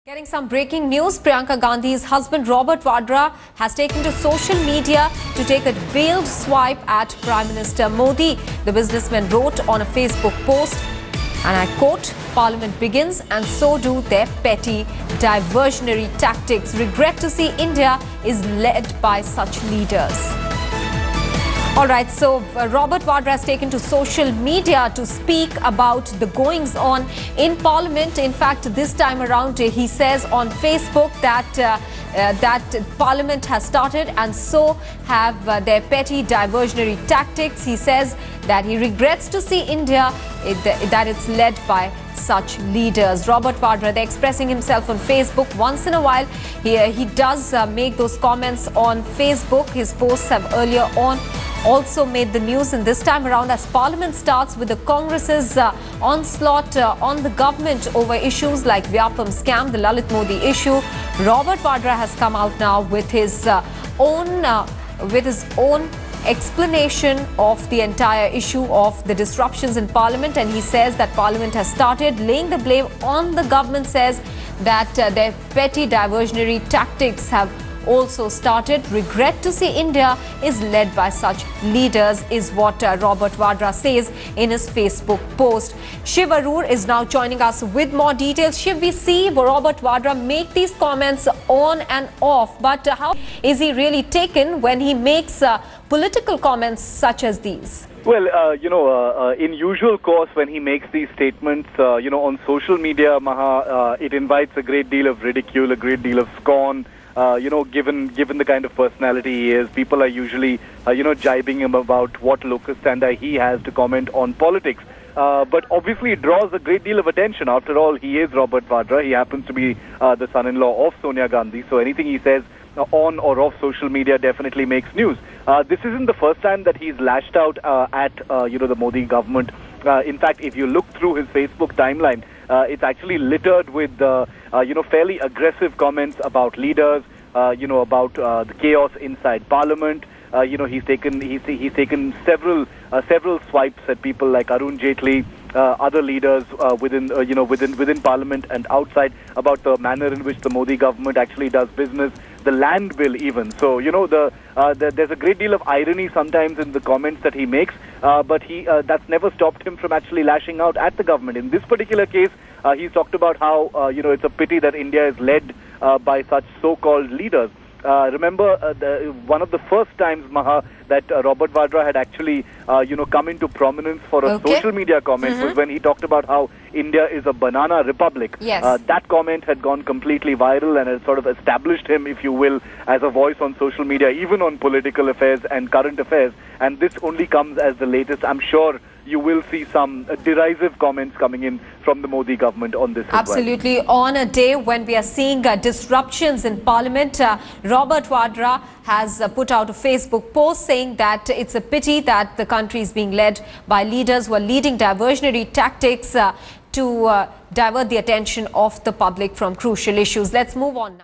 Getting some breaking news, Priyanka Gandhi's husband Robert Vadra has taken to social media to take a veiled swipe at Prime Minister Modi. The businessman wrote on a Facebook post, and I quote, "Parliament begins and so do their petty diversionary tactics. Regret to see India is led by such leaders." All right, so Robert Vadra has taken to social media to speak about the goings on in Parliament. In fact, this time around, he says on Facebook that Parliament has started and so have their petty diversionary tactics. He says that he regrets to see India, that it's led by such leaders. Robert Vadra, they're expressing himself on Facebook. Once in a while, he does make those comments on Facebook. His posts have earlier on also made the news, and this time around as Parliament starts with the Congress's onslaught on the government over issues like Vyapam scam, the Lalit Modi issue, Robert Vadra has come out now with his own explanation of the entire issue of the disruptions in Parliament, and he says that Parliament has started laying the blame on the government, says that their petty diversionary tactics have also started. Regret to see India is led by such leaders is what Robert Vadra says in his Facebook post. Shiv Arur is now joining us with more details. Shiv, we see Robert Vadra make these comments on and off, but how is he really taken when he makes political comments such as these? Well, in usual course, when he makes these statements, on social media, Maha, it invites a great deal of ridicule, a great deal of scorn. Given the kind of personality he is, people are usually, jibing him about what locus standi he has to comment on politics. But obviously it draws a great deal of attention. After all, he is Robert Vadra. He happens to be the son-in-law of Sonia Gandhi. So anything he says on or off social media definitely makes news. This isn't the first time that he's lashed out at, the Modi government. In fact, if you look through his Facebook timeline, it's actually littered with, fairly aggressive comments about leaders, about the chaos inside Parliament. He's taken several swipes at people like Arun Jaitley, other leaders within Parliament and outside, about the manner in which the Modi government actually does business, the land bill even. So there's a great deal of irony sometimes in the comments that he makes, but that's never stopped him from actually lashing out at the government. In this particular case, he's talked about how it's a pity that India is led by such so-called leaders. Remember, one of the first times, Maha, that Robert Vadra had actually, come into prominence for a social media comment was when he talked about how India is a banana republic. Yes. That comment had gone completely viral and had sort of established him, if you will, as a voice on social media, even on political affairs and current affairs. And this only comes as the latest. I'm sure you will see some derisive comments coming in from the Modi government on this. Absolutely. On a day when we are seeing disruptions in Parliament, Robert Vadra has put out a Facebook post saying that it's a pity that the country is being led by leaders who are leading diversionary tactics to divert the attention of the public from crucial issues. Let's move on now.